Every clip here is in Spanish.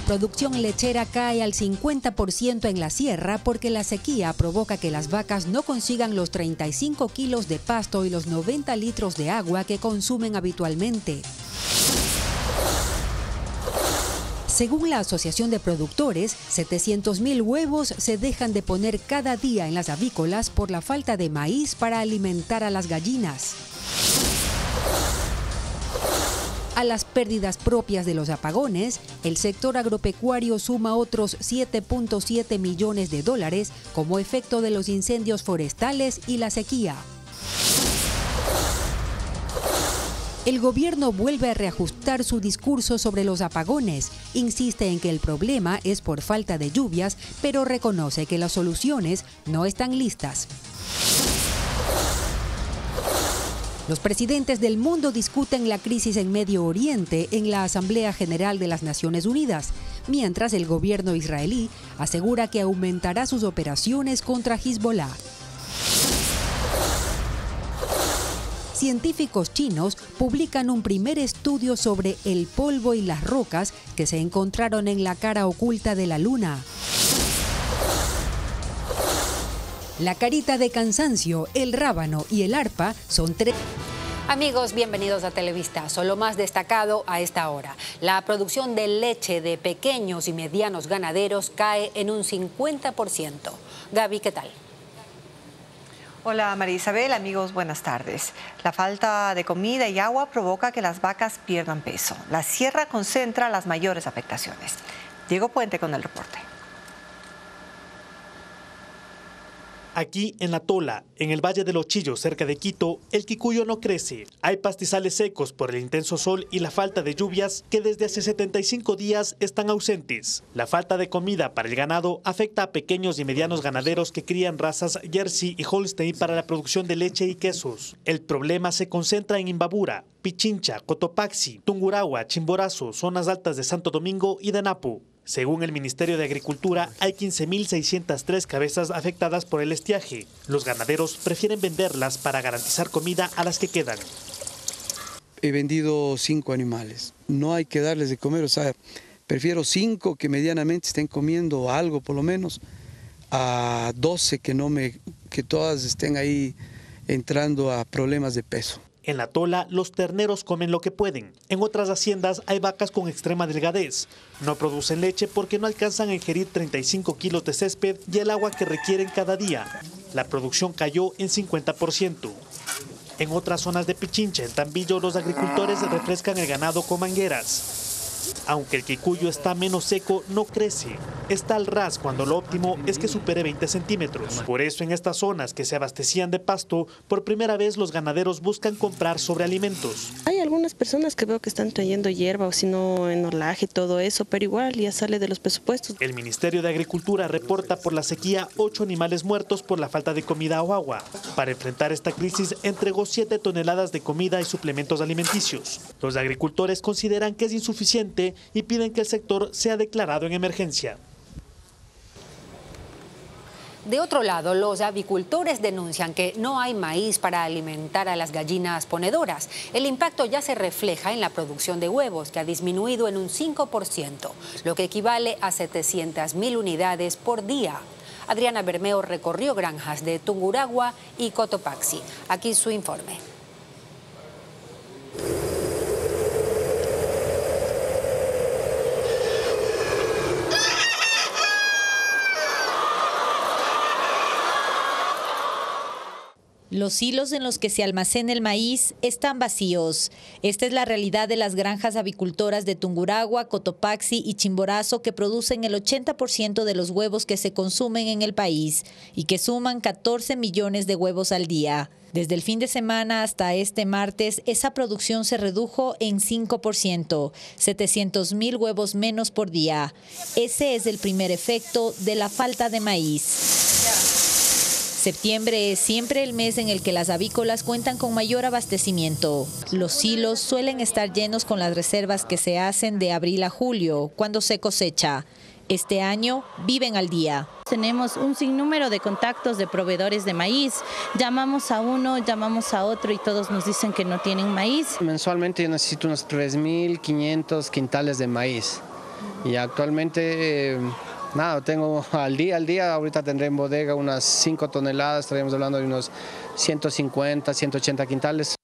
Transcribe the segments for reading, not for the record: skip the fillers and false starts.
producción lechera cae al 50% en la sierra porque la sequía provoca que las vacas no consigan los 35 kilos de pasto y los 90 litros de agua que consumen habitualmente. Según la Asociación de Productores, 700.000 huevos se dejan de poner cada día en las avícolas por la falta de maíz para alimentar a las gallinas. A las pérdidas propias de los apagones, el sector agropecuario suma otros 7.7 millones de dólares como efecto de los incendios forestales y la sequía. El gobierno vuelve a reajustar su discurso sobre los apagones. Insiste en que el problema es por falta de lluvias, pero reconoce que las soluciones no están listas. Los presidentes del mundo discuten la crisis en Medio Oriente en la Asamblea General de las Naciones Unidas, mientras el gobierno israelí asegura que aumentará sus operaciones contra Hezbollah. Científicos chinos publican un primer estudio sobre el polvo y las rocas que se encontraron en la cara oculta de la Luna. La carita de cansancio, el rábano y el arpa son tres. Amigos, bienvenidos a Televistazo. Lo más destacado a esta hora: la producción de leche de pequeños y medianos ganaderos cae en un 50%. Gaby, ¿qué tal? Hola María Isabel, amigos, buenas tardes. La falta de comida y agua provoca que las vacas pierdan peso. La sierra concentra las mayores afectaciones. Diego Puente con el reporte. Aquí en La Tola, en el Valle de los Chillos, cerca de Quito, el quicuyo no crece. Hay pastizales secos por el intenso sol y la falta de lluvias que desde hace 75 días están ausentes. La falta de comida para el ganado afecta a pequeños y medianos ganaderos que crían razas Jersey y Holstein para la producción de leche y quesos. El problema se concentra en Imbabura, Pichincha, Cotopaxi, Tungurahua, Chimborazo, zonas altas de Santo Domingo y de Napo. Según el Ministerio de Agricultura, hay 15.603 cabezas afectadas por el estiaje. Los ganaderos prefieren venderlas para garantizar comida a las que quedan. He vendido 5 animales. No hay que darles de comer, o sea, prefiero 5 que medianamente estén comiendo algo por lo menos, a 12 que todas estén ahí entrando a problemas de peso. En La Tola, los terneros comen lo que pueden. En otras haciendas hay vacas con extrema delgadez. No producen leche porque no alcanzan a ingerir 35 kilos de césped y el agua que requieren cada día. La producción cayó en 50%. En otras zonas de Pichincha, en Tambillo, los agricultores refrescan el ganado con mangueras. Aunque el quicuyo está menos seco, no crece. Está al ras cuando lo óptimo es que supere 20 centímetros. Por eso en estas zonas que se abastecían de pasto, por primera vez los ganaderos buscan comprar sobrealimentos. Hay algunas personas que veo que están trayendo hierba o si no enolaje y todo eso, pero igual ya sale de los presupuestos. El Ministerio de Agricultura reporta por la sequía 8 animales muertos por la falta de comida o agua. Para enfrentar esta crisis entregó 7 toneladas de comida y suplementos alimenticios. Los agricultores consideran que es insuficiente y piden que el sector sea declarado en emergencia. De otro lado, los avicultores denuncian que no hay maíz para alimentar a las gallinas ponedoras. El impacto ya se refleja en la producción de huevos, que ha disminuido en un 5%, lo que equivale a 700.000 unidades por día. Adriana Bermeo recorrió granjas de Tungurahua y Cotopaxi. Aquí su informe. Los silos en los que se almacena el maíz están vacíos. Esta es la realidad de las granjas avicultoras de Tungurahua, Cotopaxi y Chimborazo, que producen el 80% de los huevos que se consumen en el país y que suman 14 millones de huevos al día. Desde el fin de semana hasta este martes, esa producción se redujo en 5%, 700.000 huevos menos por día. Ese es el primer efecto de la falta de maíz. Septiembre es siempre el mes en el que las avícolas cuentan con mayor abastecimiento. Los silos suelen estar llenos con las reservas que se hacen de abril a julio, cuando se cosecha. Este año viven al día. Tenemos un sinnúmero de contactos de proveedores de maíz. Llamamos a uno, llamamos a otro y todos nos dicen que no tienen maíz. Mensualmente yo necesito unos 3.500 quintales de maíz. Y actualmente, nada, tengo al día, ahorita tendré en bodega unas 5 toneladas, estaríamos hablando de unos 150, 180 quintales.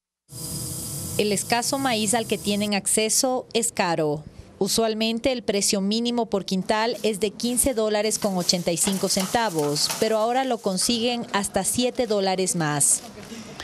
El escaso maíz al que tienen acceso es caro. Usualmente el precio mínimo por quintal es de $15.85, pero ahora lo consiguen hasta $7 más.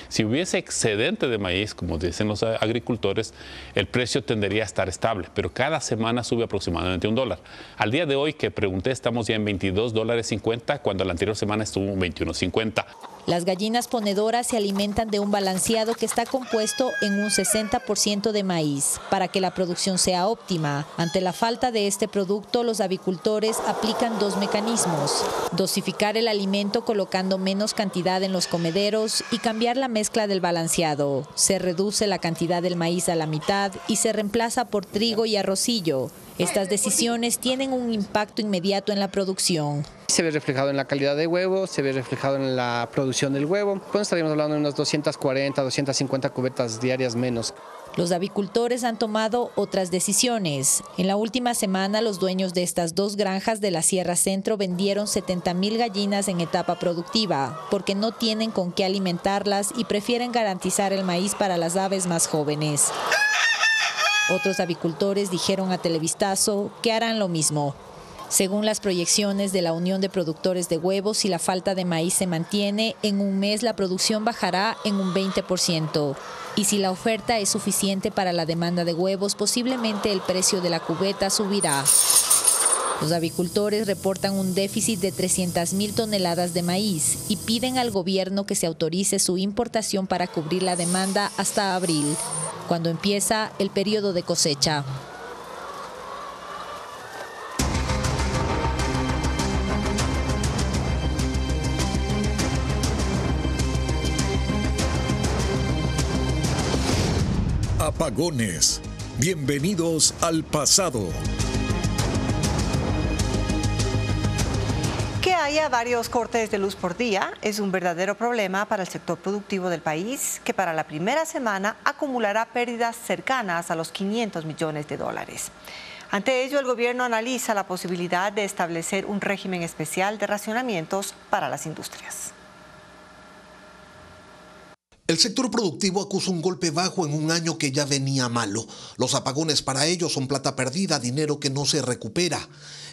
Si hubiese excedente de maíz, como dicen los agricultores, el precio tendería a estar estable, pero cada semana sube aproximadamente $1. Al día de hoy que pregunté, estamos ya en $22.50, cuando la anterior semana estuvo en $21.50. Las gallinas ponedoras se alimentan de un balanceado que está compuesto en un 60% de maíz, para que la producción sea óptima. Ante la falta de este producto, los avicultores aplican 2 mecanismos: dosificar el alimento colocando menos cantidad en los comederos y cambiar la mezcla del balanceado. Se reduce la cantidad del maíz a la mitad y se reemplaza por trigo y arrocillo. Estas decisiones tienen un impacto inmediato en la producción. Se ve reflejado en la calidad de huevo, se ve reflejado en la producción del huevo. Pues estaríamos hablando de unas 240, 250 cubetas diarias menos. Los avicultores han tomado otras decisiones. En la última semana, los dueños de estas 2 granjas de la Sierra Centro vendieron 70,000 gallinas en etapa productiva, porque no tienen con qué alimentarlas y prefieren garantizar el maíz para las aves más jóvenes. Otros avicultores dijeron a Televistazo que harán lo mismo. Según las proyecciones de la Unión de Productores de Huevos, si la falta de maíz se mantiene, en un mes la producción bajará en un 20%. Y si la oferta es suficiente para la demanda de huevos, posiblemente el precio de la cubeta subirá. Los avicultores reportan un déficit de 300,000 toneladas de maíz y piden al gobierno que se autorice su importación para cubrir la demanda hasta abril, cuando empieza el periodo de cosecha. Apagones. Bienvenidos al pasado. Que haya varios cortes de luz por día es un verdadero problema para el sector productivo del país, que para la primera semana acumulará pérdidas cercanas a los $500 millones. Ante ello, el gobierno analiza la posibilidad de establecer un régimen especial de racionamientos para las industrias. El sector productivo acusa un golpe bajo en un año que ya venía malo. Los apagones para ellos son plata perdida, dinero que no se recupera.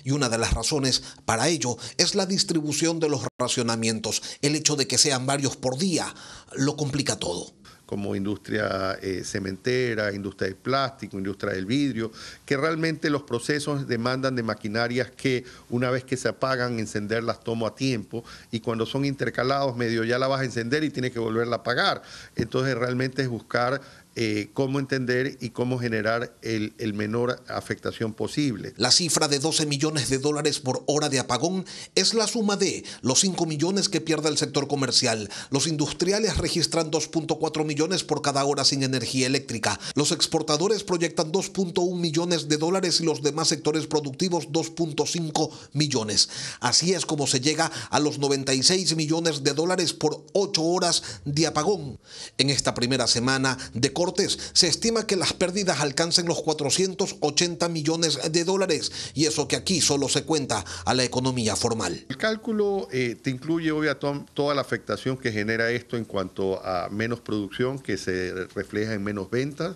Y una de las razones para ello es la distribución de los racionamientos. El hecho de que sean varios por día lo complica todo. Como industria cementera, industria del plástico, industria del vidrio, que realmente los procesos demandan de maquinarias que una vez que se apagan, encenderlas tomo a tiempo, y cuando son intercalados medio ya la vas a encender y tienes que volverla a apagar. Entonces realmente es buscar cómo entender y cómo generar el menor afectación posible. La cifra de $12 millones por hora de apagón es la suma de los 5 millones que pierde el sector comercial. Los industriales registran 2.4 millones por cada hora sin energía eléctrica. Los exportadores proyectan $2.1 millones y los demás sectores productivos 2.5 millones. Así es como se llega a los $96 millones por 8 horas de apagón. En esta primera semana de cortes, se estima que las pérdidas alcancen los $480 millones, y eso que aquí solo se cuenta a la economía formal. El cálculo te incluye obviamente toda la afectación que genera esto en cuanto a menos producción, que se refleja en menos ventas.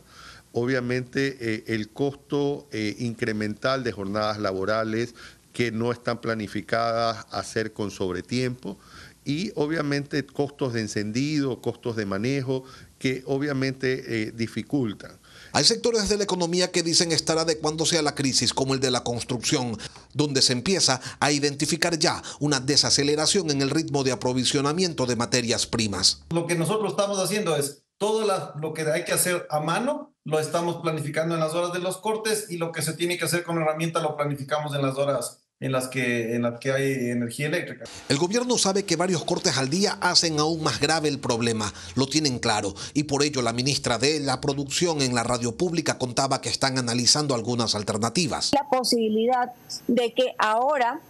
Obviamente el costo incremental de jornadas laborales que no están planificadas a hacer con sobretiempo, y obviamente costos de encendido, costos de manejo, que obviamente dificultan. Hay sectores de la economía que dicen estar adecuándose a la crisis, como el de la construcción, donde se empieza a identificar ya una desaceleración en el ritmo de aprovisionamiento de materias primas. Lo que nosotros estamos haciendo es todo lo que hay que hacer a mano, lo estamos planificando en las horas de los cortes, y lo que se tiene que hacer con herramienta lo planificamos en las horas en las que hay energía eléctrica. El gobierno sabe que varios cortes al día hacen aún más grave el problema, lo tienen claro, y por ello la ministra de la Producción en la radio pública contaba que están analizando algunas alternativas. La posibilidad de que ahora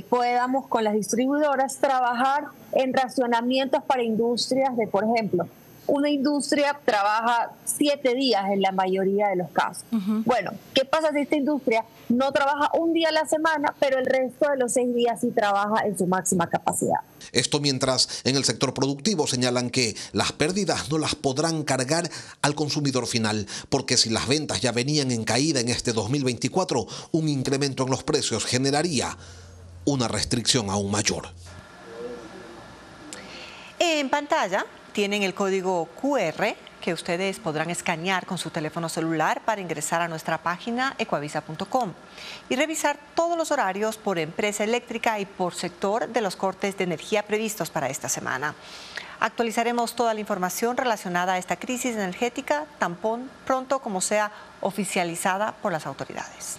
podamos con las distribuidoras trabajar en racionamientos para industrias de, por ejemplo, una industria trabaja 7 días en la mayoría de los casos. Bueno, ¿qué pasa si esta industria no trabaja un día a la semana, pero el resto de los 6 días sí trabaja en su máxima capacidad? Esto mientras en el sector productivo señalan que las pérdidas no las podrán cargar al consumidor final, porque si las ventas ya venían en caída en este 2024, un incremento en los precios generaría una restricción aún mayor. En pantalla tienen el código QR que ustedes podrán escanear con su teléfono celular para ingresar a nuestra página ecuavisa.com y revisar todos los horarios por empresa eléctrica y por sector de los cortes de energía previstos para esta semana. Actualizaremos toda la información relacionada a esta crisis energética tan pronto como sea oficializada por las autoridades.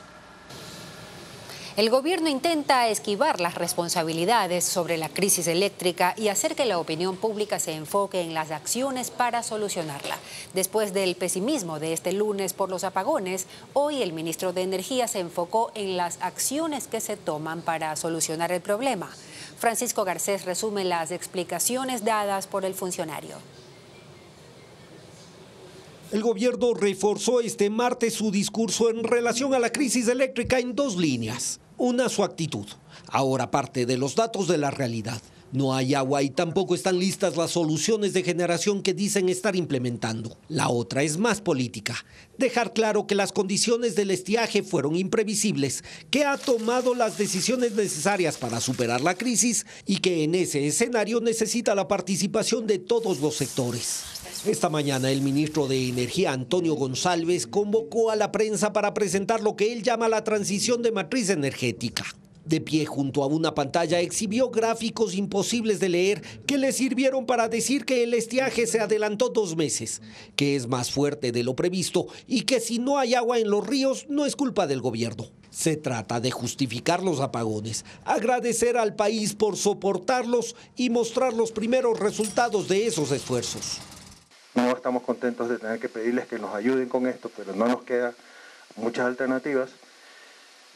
El gobierno intenta esquivar las responsabilidades sobre la crisis eléctrica y hacer que la opinión pública se enfoque en las acciones para solucionarla. Después del pesimismo de este lunes por los apagones, hoy el ministro de Energía se enfocó en las acciones que se toman para solucionar el problema. Francisco Garcés resume las explicaciones dadas por el funcionario. El gobierno reforzó este martes su discurso en relación a la crisis eléctrica en 2 líneas. Una, su actitud. Ahora parte de los datos de la realidad. No hay agua y tampoco están listas las soluciones de generación que dicen estar implementando. La otra es más política. Dejar claro que las condiciones del estiaje fueron imprevisibles, que ha tomado las decisiones necesarias para superar la crisis y que en ese escenario necesita la participación de todos los sectores. Esta mañana el ministro de Energía, Antonio González, convocó a la prensa para presentar lo que él llama la transición de matriz energética. De pie junto a una pantalla exhibió gráficos imposibles de leer que le sirvieron para decir que el estiaje se adelantó 2 meses, que es más fuerte de lo previsto y que si no hay agua en los ríos no es culpa del gobierno. Se trata de justificar los apagones, agradecer al país por soportarlos y mostrar los primeros resultados de esos esfuerzos. No estamos contentos de tener que pedirles que nos ayuden con esto, pero no nos quedan muchas alternativas.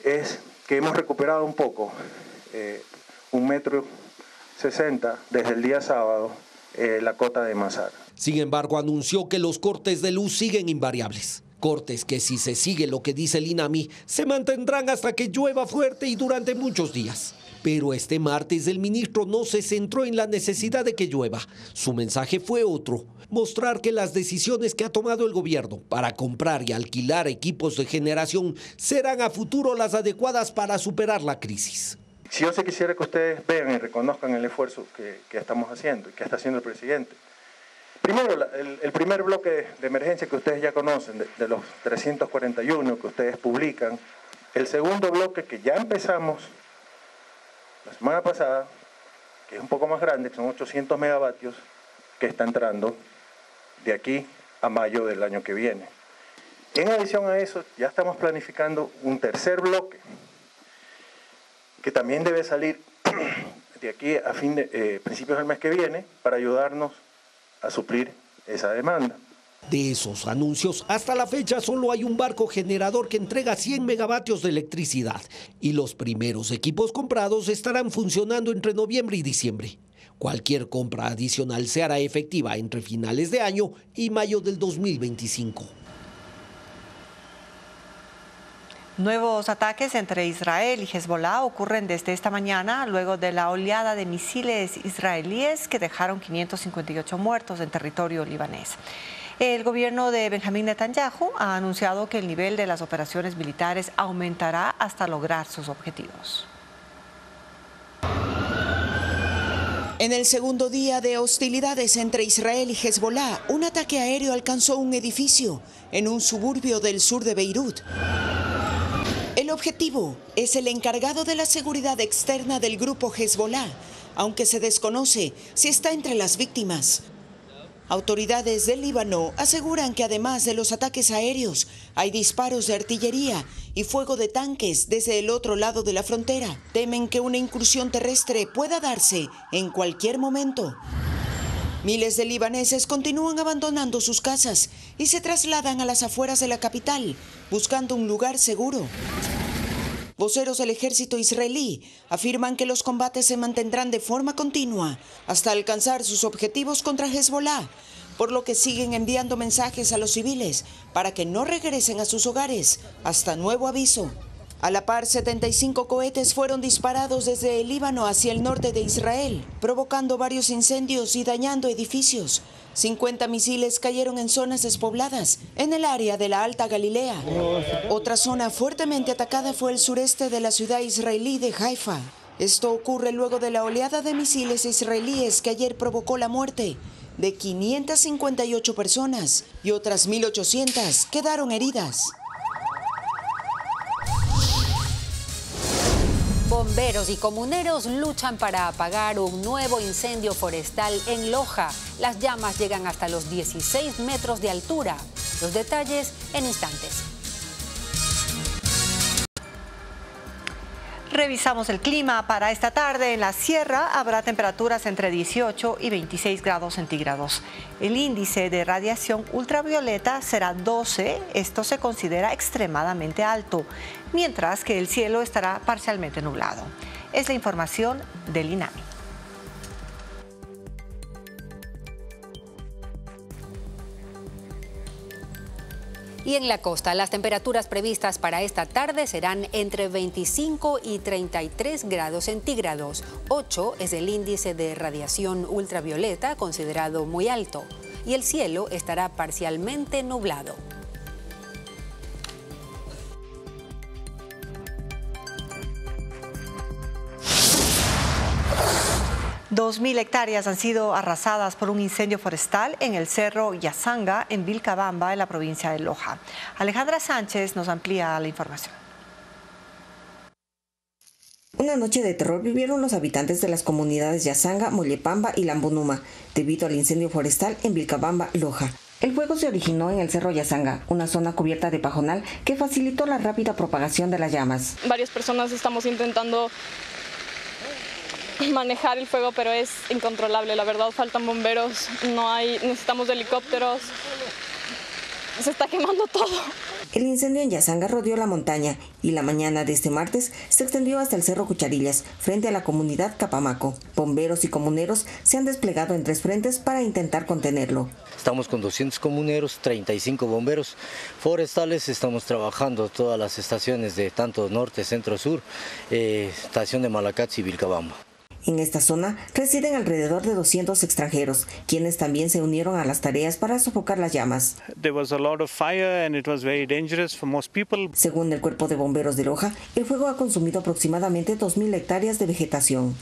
Es que hemos recuperado un poco, 1,60 m desde el día sábado, la cota de Mazara. Sin embargo, anunció que los cortes de luz siguen invariables. Cortes que, si se sigue lo que dice el INAMI, se mantendrán hasta que llueva fuerte y durante muchos días. Pero este martes el ministro no se centró en la necesidad de que llueva. Su mensaje fue otro: mostrar que las decisiones que ha tomado el gobierno para comprar y alquilar equipos de generación serán a futuro las adecuadas para superar la crisis. Si yo se quisiera que ustedes vean y reconozcan el esfuerzo que estamos haciendo y que está haciendo el presidente. Primero, el primer bloque de emergencia que ustedes ya conocen, de los 341 que ustedes publican. El segundo bloque que ya empezamos la semana pasada, que es un poco más grande, que son 800 megavatios, que está entrando de aquí a mayo del año que viene. En adición a eso, ya estamos planificando un tercer bloque, que también debe salir de aquí a principios del mes que viene, para ayudarnos a suplir esa demanda. De esos anuncios, hasta la fecha solo hay un barco generador que entrega 100 megavatios de electricidad y los primeros equipos comprados estarán funcionando entre noviembre y diciembre. Cualquier compra adicional se hará efectiva entre finales de año y mayo del 2025. Nuevos ataques entre Israel y Hezbollah ocurren desde esta mañana luego de la oleada de misiles israelíes que dejaron 558 muertos en territorio libanés. El gobierno de Benjamín Netanyahu ha anunciado que el nivel de las operaciones militares aumentará hasta lograr sus objetivos. En el segundo día de hostilidades entre Israel y Hezbollah, un ataque aéreo alcanzó un edificio en un suburbio del sur de Beirut. El objetivo es el encargado de la seguridad externa del grupo Hezbollah, aunque se desconoce si está entre las víctimas. Autoridades del Líbano aseguran que además de los ataques aéreos, hay disparos de artillería y fuego de tanques desde el otro lado de la frontera. Temen que una incursión terrestre pueda darse en cualquier momento. Miles de libaneses continúan abandonando sus casas y se trasladan a las afueras de la capital, buscando un lugar seguro. Voceros del ejército israelí afirman que los combates se mantendrán de forma continua hasta alcanzar sus objetivos contra Hezbollah, por lo que siguen enviando mensajes a los civiles para que no regresen a sus hogares hasta nuevo aviso. A la par, 75 cohetes fueron disparados desde el Líbano hacia el norte de Israel, provocando varios incendios y dañando edificios. 50 misiles cayeron en zonas despobladas, en el área de la Alta Galilea. Otra zona fuertemente atacada fue el sureste de la ciudad israelí de Haifa. Esto ocurre luego de la oleada de misiles israelíes que ayer provocó la muerte de 558 personas y otras 1.800 quedaron heridas. Bomberos y comuneros luchan para apagar un nuevo incendio forestal en Loja. Las llamas llegan hasta los 16 metros de altura. Los detalles en instantes. Revisamos el clima para esta tarde. En la sierra habrá temperaturas entre 18 y 26 grados centígrados. El índice de radiación ultravioleta será 12. Esto se considera extremadamente alto, mientras que el cielo estará parcialmente nublado. Es la información del INAMI. Y en la costa, las temperaturas previstas para esta tarde serán entre 25 y 33 grados centígrados. 8 es el índice de radiación ultravioleta, considerado muy alto. Y el cielo estará parcialmente nublado. 2.000 hectáreas han sido arrasadas por un incendio forestal en el Cerro Yazanga, en Vilcabamba, en la provincia de Loja. Alejandra Sánchez nos amplía la información. Una noche de terror vivieron los habitantes de las comunidades Yazanga, Mollepamba y Lambunuma, debido al incendio forestal en Vilcabamba, Loja. El fuego se originó en el Cerro Yazanga, una zona cubierta de pajonal que facilitó la rápida propagación de las llamas. Varias personas estamos intentando manejar el fuego, pero es incontrolable. La verdad, faltan bomberos, necesitamos helicópteros. Se está quemando todo. El incendio en Yazanga rodeó la montaña y la mañana de este martes se extendió hasta el Cerro Cucharillas, frente a la comunidad Capamaco. Bomberos y comuneros se han desplegado en 3 frentes para intentar contenerlo. Estamos con 200 comuneros, 35 bomberos forestales. Estamos trabajando todas las estaciones de tanto norte, centro, sur, estación de Malacatz y Vilcabamba. En esta zona residen alrededor de 200 extranjeros, quienes también se unieron a las tareas para sofocar las llamas. Según el Cuerpo de Bomberos de Loja, el fuego ha consumido aproximadamente 2.000 hectáreas de vegetación.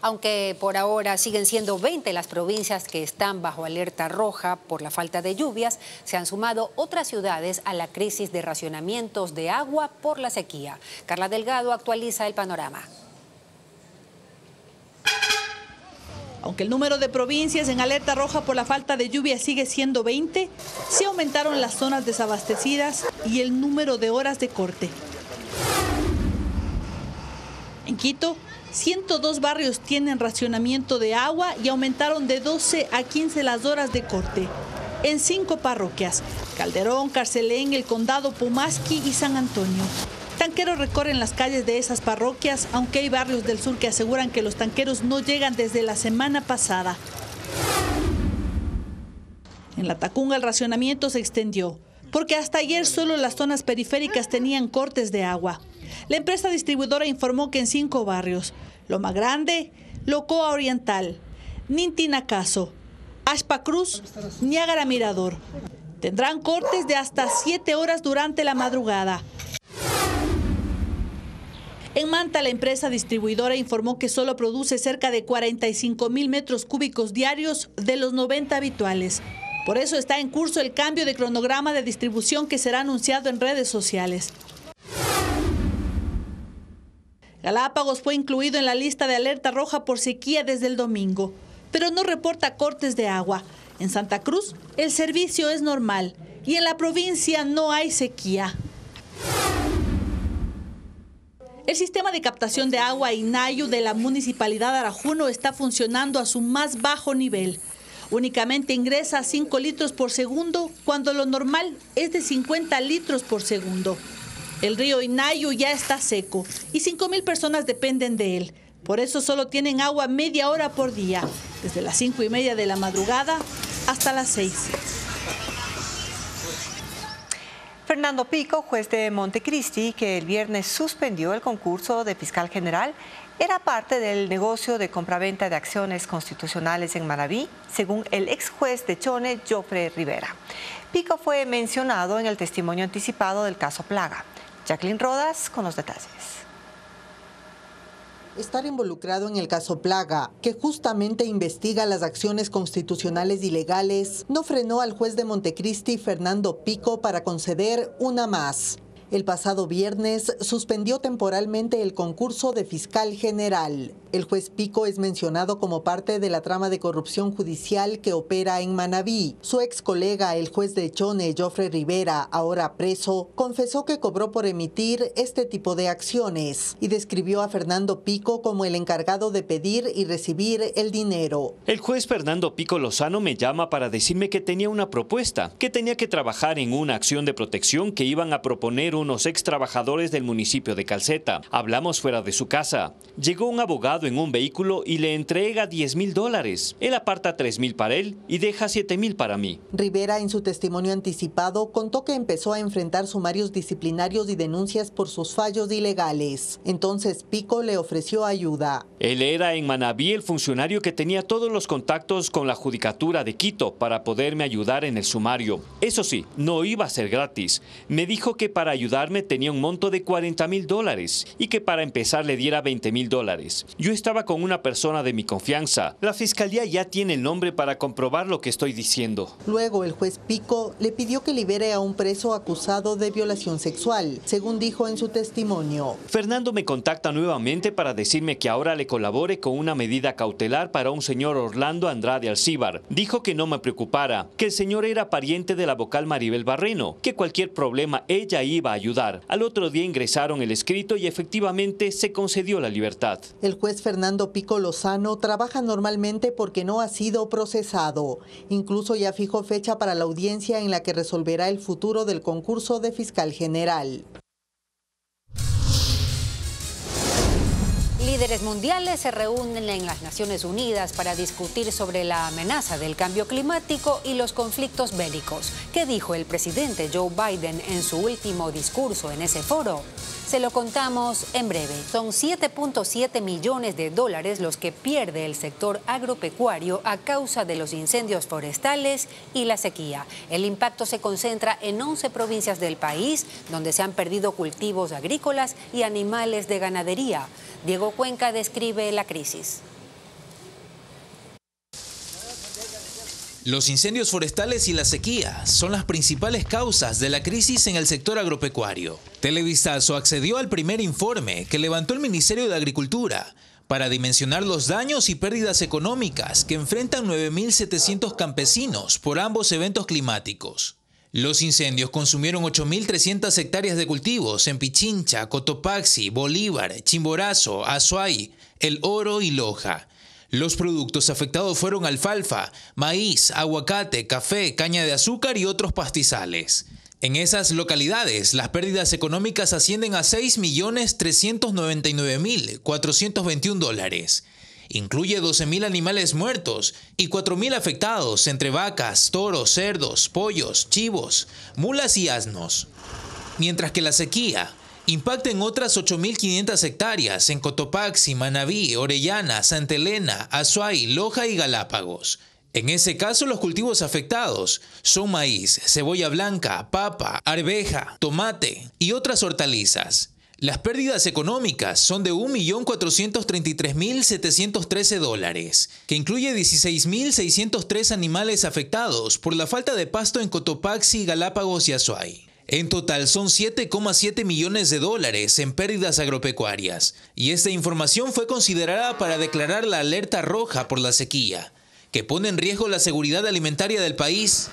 Aunque por ahora siguen siendo 20 las provincias que están bajo alerta roja por la falta de lluvias, se han sumado otras ciudades a la crisis de racionamientos de agua por la sequía. Carla Delgado actualiza el panorama. Aunque el número de provincias en alerta roja por la falta de lluvia sigue siendo 20, sí aumentaron las zonas desabastecidas y el número de horas de corte. En Quito, 102 barrios tienen racionamiento de agua y aumentaron de 12 a 15 las horas de corte. En 5 parroquias, Calderón, Carcelén, El Condado, Pumasqui y San Antonio. Tanqueros recorren las calles de esas parroquias, aunque hay barrios del sur que aseguran que los tanqueros no llegan desde la semana pasada. En La Tacunga el racionamiento se extendió, porque hasta ayer solo las zonas periféricas tenían cortes de agua. La empresa distribuidora informó que en 5 barrios, Loma Grande, Locoa Oriental, Nintinacaso, Ashpa Cruz, Niágara Mirador, tendrán cortes de hasta 7 horas durante la madrugada. En Manta, la empresa distribuidora informó que solo produce cerca de 45.000 metros cúbicos diarios de los 90 habituales. Por eso está en curso el cambio de cronograma de distribución que será anunciado en redes sociales. Galápagos fue incluido en la lista de alerta roja por sequía desde el domingo, pero no reporta cortes de agua. En Santa Cruz, el servicio es normal y en la provincia no hay sequía. El sistema de captación de agua Inayu de la Municipalidad de Arajuno está funcionando a su más bajo nivel. Únicamente ingresa a 5 litros por segundo, cuando lo normal es de 50 litros por segundo. El río Inayu ya está seco y 5.000 personas dependen de él. Por eso solo tienen agua media hora por día, desde las 5:30 de la madrugada hasta las 6. Fernando Pico, juez de Montecristi, que el viernes suspendió el concurso de fiscal general, era parte del negocio de compraventa de acciones constitucionales en Manabí, según el ex juez de Chone, Joffre Rivera. Pico fue mencionado en el testimonio anticipado del caso Plaga. Jacqueline Rodas con los detalles. Estar involucrado en el caso Plaga, que justamente investiga las acciones constitucionales ilegales, no frenó al juez de Montecristi, Fernando Pico, para conceder una más. El pasado viernes suspendió temporalmente el concurso de fiscal general. El juez Pico es mencionado como parte de la trama de corrupción judicial que opera en Manabí. Su ex colega, el juez de Chone, Joffre Rivera, ahora preso, confesó que cobró por emitir este tipo de acciones y describió a Fernando Pico como el encargado de pedir y recibir el dinero. El juez Fernando Pico Lozano me llama para decirme que tenía una propuesta, que tenía que trabajar en una acción de protección que iban a proponer unos ex trabajadores del municipio de Calceta. Hablamos fuera de su casa. Llegó un abogado en un vehículo y le entrega $10,000. Él aparta $3,000 para él y deja $7,000 para mí. Rivera, en su testimonio anticipado, contó que empezó a enfrentar sumarios disciplinarios y denuncias por sus fallos ilegales. Entonces Pico le ofreció ayuda. Él era en Manabí el funcionario que tenía todos los contactos con la Judicatura de Quito para poderme ayudar en el sumario. Eso sí, no iba a ser gratis. Me dijo que para ayudarme tenía un monto de $40,000 y que para empezar le diera $20,000. Yo estaba con una persona de mi confianza. La fiscalía ya tiene el nombre para comprobar lo que estoy diciendo. Luego el juez Pico le pidió que libere a un preso acusado de violación sexual, según dijo en su testimonio. Fernando me contacta nuevamente para decirme que ahora le colabore con una medida cautelar para un señor Orlando Andrade Alcíbar. Dijo que no me preocupara, que el señor era pariente de la vocal Maribel Barreno, que cualquier problema ella iba a ayudar. Al otro día ingresaron el escrito y efectivamente se concedió la libertad. El juez Fernando Pico Lozano trabaja normalmente porque no ha sido procesado. Incluso ya fijó fecha para la audiencia en la que resolverá el futuro del concurso de fiscal general. Líderes mundiales se reúnen en las Naciones Unidas para discutir sobre la amenaza del cambio climático y los conflictos bélicos. ¿Qué dijo el presidente Joe Biden en su último discurso en ese foro? Se lo contamos en breve. Son $7.7 millones los que pierde el sector agropecuario a causa de los incendios forestales y la sequía. El impacto se concentra en 11 provincias del país, donde se han perdido cultivos agrícolas y animales de ganadería. Diego Cuenca describe la crisis. Los incendios forestales y la sequía son las principales causas de la crisis en el sector agropecuario. Televistazo accedió al primer informe que levantó el Ministerio de Agricultura para dimensionar los daños y pérdidas económicas que enfrentan 9.700 campesinos por ambos eventos climáticos. Los incendios consumieron 8.300 hectáreas de cultivos en Pichincha, Cotopaxi, Bolívar, Chimborazo, Azuay, El Oro y Loja. Los productos afectados fueron alfalfa, maíz, aguacate, café, caña de azúcar y otros pastizales. En esas localidades, las pérdidas económicas ascienden a $6.399.421. Incluye 12.000 animales muertos y 4.000 afectados entre vacas, toros, cerdos, pollos, chivos, mulas y asnos. Mientras que la sequía impacta en otras 8.500 hectáreas en Cotopaxi, Manabí, Orellana, Santa Elena, Azuay, Loja y Galápagos. En ese caso, los cultivos afectados son maíz, cebolla blanca, papa, arveja, tomate y otras hortalizas. Las pérdidas económicas son de $1.433.713, que incluye 16.603 animales afectados por la falta de pasto en Cotopaxi, Galápagos y Azuay. En total son $7.7 millones en pérdidas agropecuarias, y esta información fue considerada para declarar la alerta roja por la sequía, que pone en riesgo la seguridad alimentaria del país.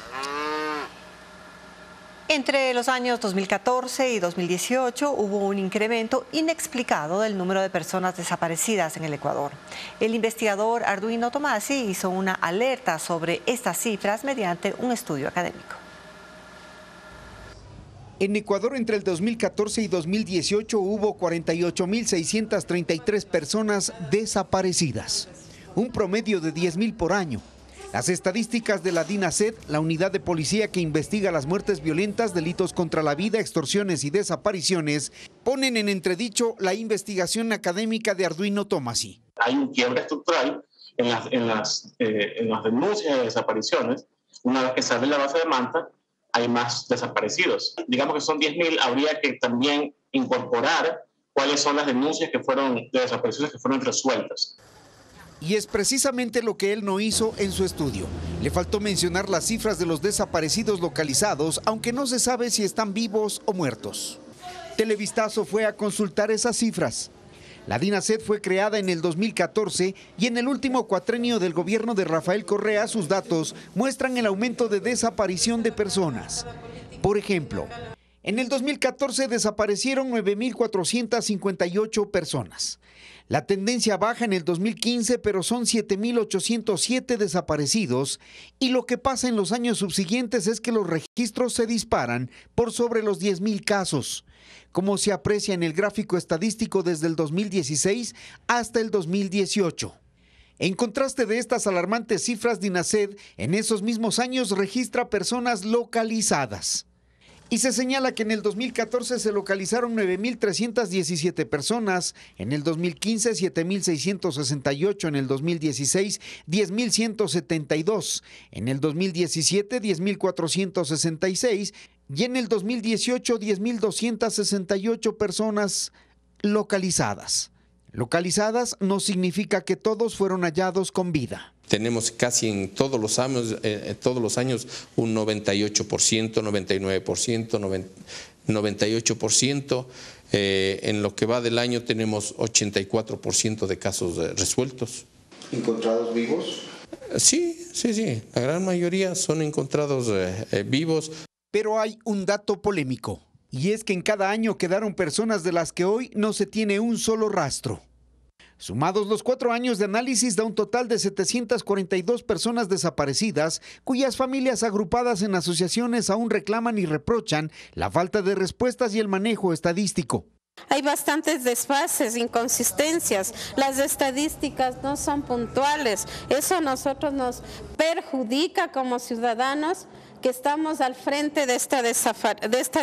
Entre los años 2014 y 2018 hubo un incremento inexplicado del número de personas desaparecidas en el Ecuador. El investigador Arduino Tomasi hizo una alerta sobre estas cifras mediante un estudio académico. En Ecuador, entre el 2014 y 2018, hubo 48.633 personas desaparecidas, un promedio de 10.000 por año. Las estadísticas de la DINASED, la unidad de policía que investiga las muertes violentas, delitos contra la vida, extorsiones y desapariciones, ponen en entredicho la investigación académica de Arduino Tomasi. Hay un quiebre estructural en las denuncias de desapariciones. Una vez que sale la base de Manta, hay más desaparecidos. Digamos que son 10.000, habría que también incorporar cuáles son las denuncias de desapariciones que fueron resueltas. Y es precisamente lo que él no hizo en su estudio. Le faltó mencionar las cifras de los desaparecidos localizados, aunque no se sabe si están vivos o muertos. Televistazo fue a consultar esas cifras. La DINASED fue creada en el 2014 y en el último cuatrenio del gobierno de Rafael Correa sus datos muestran el aumento de desaparición de personas. Por ejemplo, en el 2014 desaparecieron 9.458 personas. La tendencia baja en el 2015, pero son 7.807 desaparecidos, y lo que pasa en los años subsiguientes es que los registros se disparan por sobre los 10.000 casos, como se aprecia en el gráfico estadístico desde el 2016 hasta el 2018. En contraste de estas alarmantes cifras, DINASED en esos mismos años registra personas localizadas. Y se señala que en el 2014 se localizaron 9.317 personas, en el 2015 7.668, en el 2016 10.172, en el 2017 10.466 y en el 2018 10.268 personas localizadas. Localizadas no significa que todos fueron hallados con vida. Tenemos casi en todos los años un 98%, 99%, 98%. En lo que va del año tenemos 84% de casos resueltos. ¿Encontrados vivos? Sí. La gran mayoría son encontrados vivos. Pero hay un dato polémico, y es que en cada año quedaron personas de las que hoy no se tiene un solo rastro. Sumados los 4 años de análisis da un total de 742 personas desaparecidas, cuyas familias agrupadas en asociaciones aún reclaman y reprochan la falta de respuestas y el manejo estadístico. Hay bastantes desfases, inconsistencias, las estadísticas no son puntuales, eso a nosotros nos perjudica como ciudadanos que estamos al frente de esta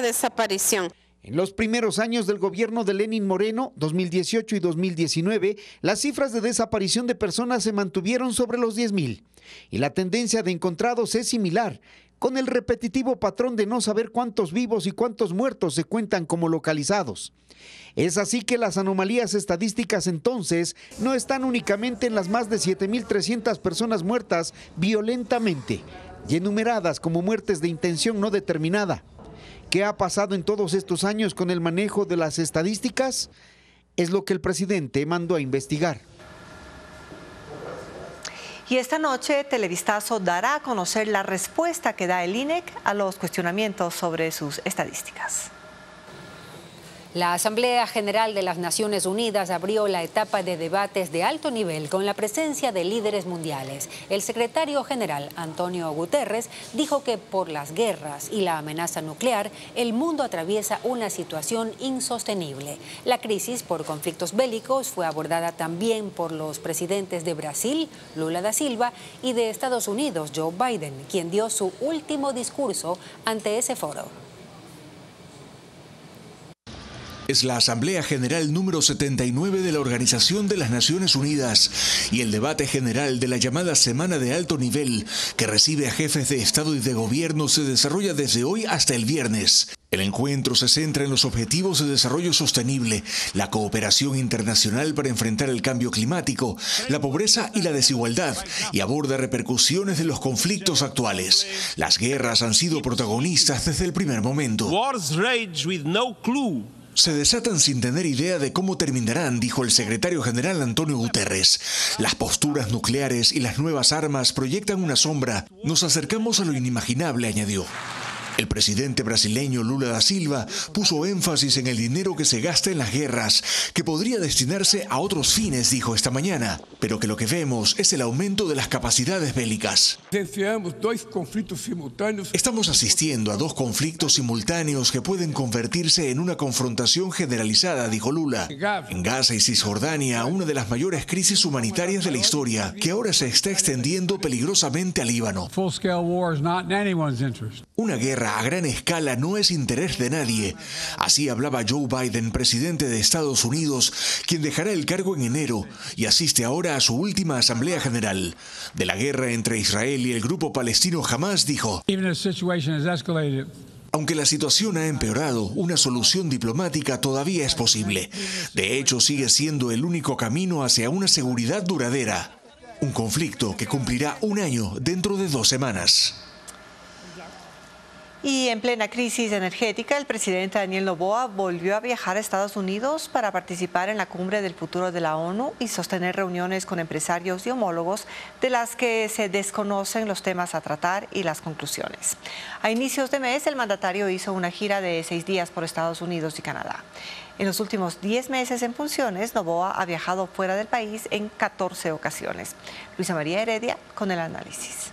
desaparición. En los primeros años del gobierno de Lenín Moreno, 2018 y 2019, las cifras de desaparición de personas se mantuvieron sobre los 10.000 y la tendencia de encontrados es similar, con el repetitivo patrón de no saber cuántos vivos y cuántos muertos se cuentan como localizados. Es así que las anomalías estadísticas entonces no están únicamente en las más de 7.300 personas muertas violentamente y enumeradas como muertes de intención no determinada. ¿Qué ha pasado en todos estos años con el manejo de las estadísticas? Es lo que el presidente mandó a investigar. Y esta noche Televistazo dará a conocer la respuesta que da el INEC a los cuestionamientos sobre sus estadísticas. La Asamblea General de las Naciones Unidas abrió la etapa de debates de alto nivel con la presencia de líderes mundiales. El secretario general, Antonio Guterres, dijo que por las guerras y la amenaza nuclear, el mundo atraviesa una situación insostenible. La crisis por conflictos bélicos fue abordada también por los presidentes de Brasil, Lula da Silva, y de Estados Unidos, Joe Biden, quien dio su último discurso ante ese foro. Es la Asamblea General número 79 de la Organización de las Naciones Unidas y el debate general de la llamada Semana de Alto Nivel, que recibe a jefes de Estado y de Gobierno, se desarrolla desde hoy hasta el viernes. El encuentro se centra en los objetivos de desarrollo sostenible, la cooperación internacional para enfrentar el cambio climático, la pobreza y la desigualdad, y aborda repercusiones de los conflictos actuales. Las guerras han sido protagonistas desde el primer momento. Se desatan sin tener idea de cómo terminarán, dijo el secretario general Antonio Guterres. Las posturas nucleares y las nuevas armas proyectan una sombra. Nos acercamos a lo inimaginable, añadió. El presidente brasileño Lula da Silva puso énfasis en el dinero que se gasta en las guerras, que podría destinarse a otros fines, dijo esta mañana, pero que lo que vemos es el aumento de las capacidades bélicas. Estamos asistiendo a dos conflictos simultáneos que pueden convertirse en una confrontación generalizada, dijo Lula. En Gaza y Cisjordania, una de las mayores crisis humanitarias de la historia, que ahora se está extendiendo peligrosamente al Líbano. Una guerra a gran escala no es interés de nadie. Así hablaba Joe Biden, presidente de Estados Unidos, quien dejará el cargo en enero y asiste ahora a su última Asamblea General. De la guerra entre Israel y el grupo palestino Hamás, dijo: aunque la situación ha empeorado, una solución diplomática todavía es posible. De hecho, sigue siendo el único camino hacia una seguridad duradera. Un conflicto que cumplirá un año dentro de 2 semanas. Y en plena crisis energética, el presidente Daniel Noboa volvió a viajar a Estados Unidos para participar en la cumbre del futuro de la ONU y sostener reuniones con empresarios y homólogos de las que se desconocen los temas a tratar y las conclusiones. A inicios de mes, el mandatario hizo una gira de 6 días por Estados Unidos y Canadá. En los últimos 10 meses en funciones, Noboa ha viajado fuera del país en 14 ocasiones. Luisa María Heredia con el análisis.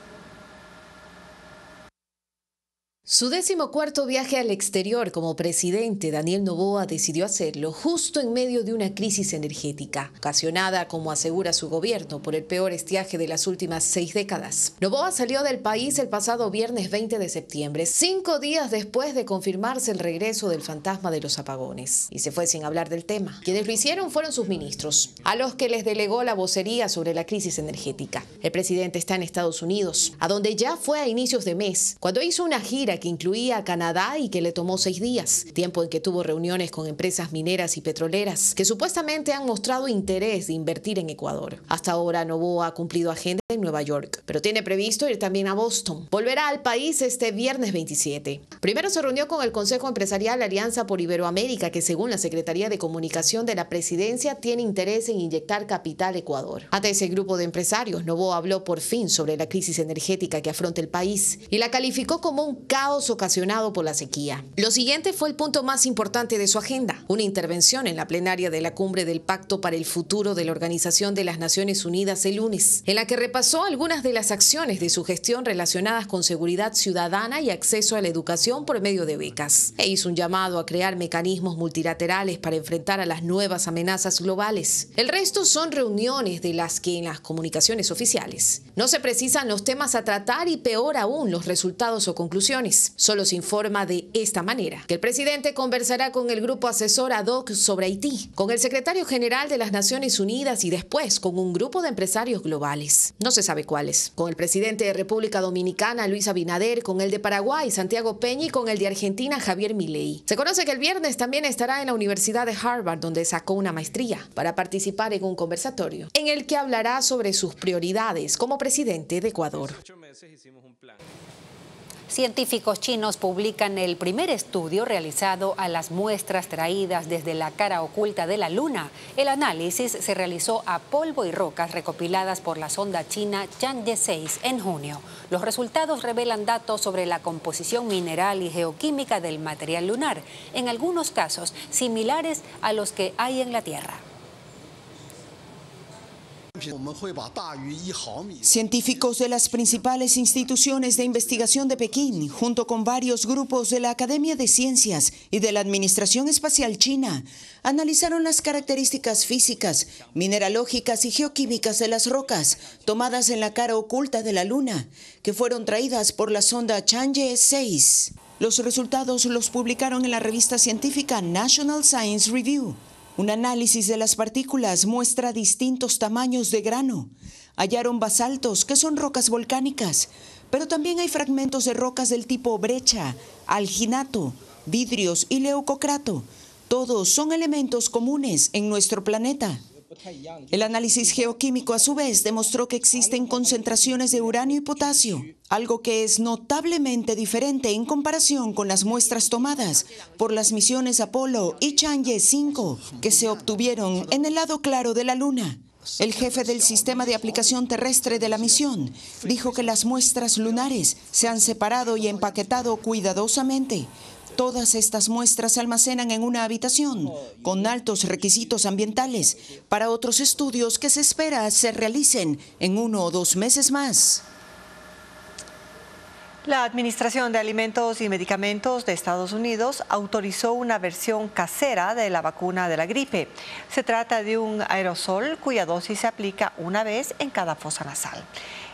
Su 14º viaje al exterior como presidente, Daniel Noboa decidió hacerlo justo en medio de una crisis energética, ocasionada, como asegura su gobierno, por el peor estiaje de las últimas 6 décadas. Noboa salió del país el pasado viernes 20 de septiembre, 5 días después de confirmarse el regreso del fantasma de los apagones. Y se fue sin hablar del tema. Quienes lo hicieron fueron sus ministros, a los que les delegó la vocería sobre la crisis energética. El presidente está en Estados Unidos, a donde ya fue a inicios de mes, cuando hizo una gira que incluía a Canadá y que le tomó 6 días, tiempo en que tuvo reuniones con empresas mineras y petroleras que supuestamente han mostrado interés de invertir en Ecuador. Hasta ahora Noboa ha cumplido agenda en Nueva York, pero tiene previsto ir también a Boston. Volverá al país este viernes 27. Primero se reunió con el Consejo Empresarial Alianza por Iberoamérica, que según la Secretaría de Comunicación de la Presidencia tiene interés en inyectar capital a Ecuador. Ante ese grupo de empresarios, Noboa habló por fin sobre la crisis energética que afronta el país y la calificó como un caos ocasionado por la sequía. Lo siguiente fue el punto más importante de su agenda, una intervención en la plenaria de la cumbre del Pacto para el Futuro de la Organización de las Naciones Unidas el lunes, en la que repasó algunas de las acciones de su gestión relacionadas con seguridad ciudadana y acceso a la educación por medio de becas, e hizo un llamado a crear mecanismos multilaterales para enfrentar a las nuevas amenazas globales. El resto son reuniones de las que en las comunicaciones oficiales no se precisan los temas a tratar y peor aún los resultados o conclusiones. Solo se informa de esta manera que el presidente conversará con el grupo asesor ad hoc sobre Haití, con el secretario general de las Naciones Unidas y después con un grupo de empresarios globales. No se sabe cuáles. Con el presidente de República Dominicana, Luis Abinader, con el de Paraguay, Santiago Peña, y con el de Argentina, Javier Milei. Se conoce que el viernes también estará en la Universidad de Harvard, donde sacó una maestría, para participar en un conversatorio en el que hablará sobre sus prioridades como presidente de Ecuador. Científicos chinos publican el primer estudio realizado a las muestras traídas desde la cara oculta de la Luna. El análisis se realizó a polvo y rocas recopiladas por la sonda china Chang'e 6 en junio. Los resultados revelan datos sobre la composición mineral y geoquímica del material lunar, en algunos casos similares a los que hay en la Tierra. Científicos de las principales instituciones de investigación de Pekín, junto con varios grupos de la Academia de Ciencias y de la Administración Espacial China, analizaron las características físicas, mineralógicas y geoquímicas de las rocas tomadas en la cara oculta de la Luna, que fueron traídas por la sonda Chang'e 6. Los resultados los publicaron en la revista científica National Science Review. Un análisis de las partículas muestra distintos tamaños de grano. Hallaron basaltos, que son rocas volcánicas, pero también hay fragmentos de rocas del tipo brecha, alginato, vidrios y leucocrato. Todos son elementos comunes en nuestro planeta. El análisis geoquímico, a su vez, demostró que existen concentraciones de uranio y potasio, algo que es notablemente diferente en comparación con las muestras tomadas por las misiones Apolo y Chang'e 5, que se obtuvieron en el lado claro de la Luna. El jefe del sistema de aplicación terrestre de la misión dijo que las muestras lunares se han separado y empaquetado cuidadosamente. Todas estas muestras se almacenan en una habitación con altos requisitos ambientales para otros estudios que se espera se realicen en 1 o 2 meses más. La Administración de Alimentos y Medicamentos de Estados Unidos autorizó una versión casera de la vacuna de la gripe. Se trata de un aerosol cuya dosis se aplica una vez en cada fosa nasal.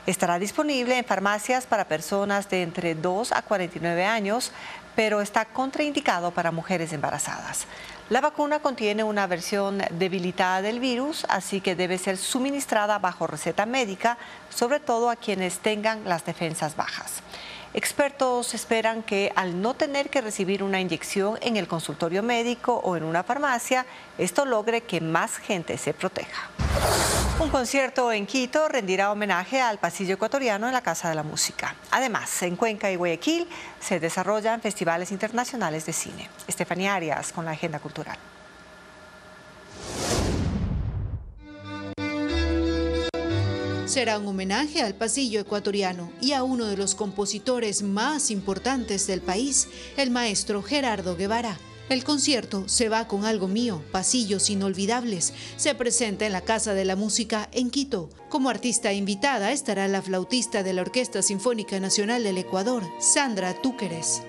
Estará disponible en farmacias para personas de entre 2 a 49 años, pero está contraindicado para mujeres embarazadas. La vacuna contiene una versión debilitada del virus, así que debe ser suministrada bajo receta médica, sobre todo a quienes tengan las defensas bajas. Expertos esperan que al no tener que recibir una inyección en el consultorio médico o en una farmacia, esto logre que más gente se proteja. Un concierto en Quito rendirá homenaje al pasillo ecuatoriano en la Casa de la Música. Además, en Cuenca y Guayaquil se desarrollan festivales internacionales de cine. Estefanía Arias con la agenda cultural. Será un homenaje al pasillo ecuatoriano y a uno de los compositores más importantes del país, el maestro Gerardo Guevara. El concierto Se va con algo mío, Pasillos Inolvidables, se presenta en la Casa de la Música en Quito. Como artista invitada estará la flautista de la Orquesta Sinfónica Nacional del Ecuador, Sandra Túqueres.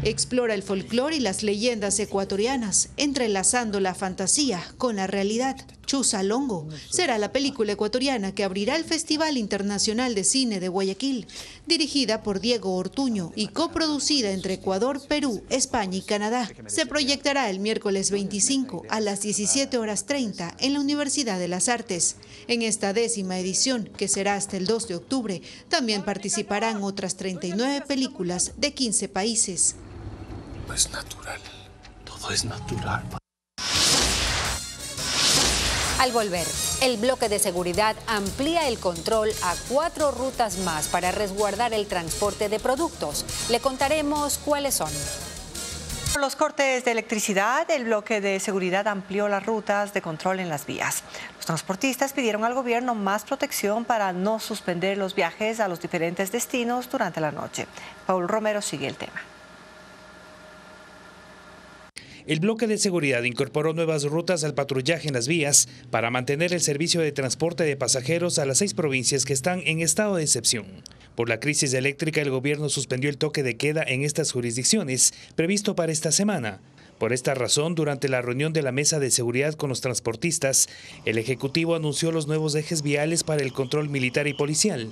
Explora el folclore y las leyendas ecuatorianas, entrelazando la fantasía con la realidad. Chusalongo será la película ecuatoriana que abrirá el Festival Internacional de Cine de Guayaquil, dirigida por Diego Ortuño y coproducida entre Ecuador, Perú, España y Canadá. Se proyectará el miércoles 25 a las 17:30 en la Universidad de las Artes. En esta 10ª edición, que será hasta el 2 de octubre, también participarán otras 39 películas de 15 países. No es natural, todo es natural. Al volver, el bloque de seguridad amplía el control a 4 rutas más para resguardar el transporte de productos. Le contaremos cuáles son. Por los cortes de electricidad, el bloque de seguridad amplió las rutas de control en las vías. Los transportistas pidieron al gobierno más protección para no suspender los viajes a los diferentes destinos durante la noche. Paul Romero sigue el tema. El bloque de seguridad incorporó nuevas rutas al patrullaje en las vías para mantener el servicio de transporte de pasajeros a las 6 provincias que están en estado de excepción. Por la crisis eléctrica, el gobierno suspendió el toque de queda en estas jurisdicciones, previsto para esta semana. Por esta razón, durante la reunión de la mesa de seguridad con los transportistas, el Ejecutivo anunció los nuevos ejes viales para el control militar y policial.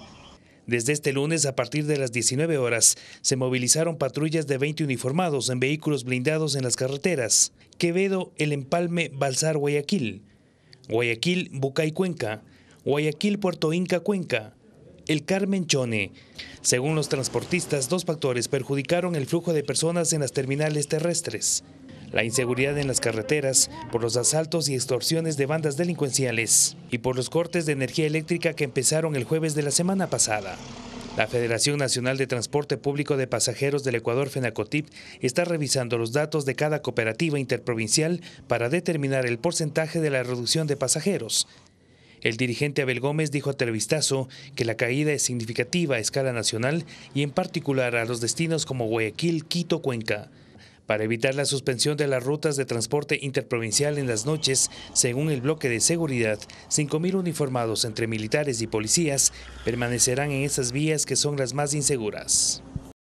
Desde este lunes, a partir de las 19 horas, se movilizaron patrullas de 20 uniformados en vehículos blindados en las carreteras: Quevedo, El Empalme, Balsar, Guayaquil; Guayaquil, Bucay, Cuenca; Guayaquil, Puerto Inca, Cuenca; El Carmen, Chone. Según los transportistas, 2 factores perjudicaron el flujo de personas en las terminales terrestres: la inseguridad en las carreteras, por los asaltos y extorsiones de bandas delincuenciales y por los cortes de energía eléctrica que empezaron el jueves de la semana pasada. La Federación Nacional de Transporte Público de Pasajeros del Ecuador, FENACOTIP, está revisando los datos de cada cooperativa interprovincial para determinar el porcentaje de la reducción de pasajeros. El dirigente Abel Gómez dijo a Televistazo que la caída es significativa a escala nacional y en particular a los destinos como Guayaquil, Quito, Cuenca. Para evitar la suspensión de las rutas de transporte interprovincial en las noches, según el bloque de seguridad, 5.000 uniformados entre militares y policías permanecerán en esas vías que son las más inseguras.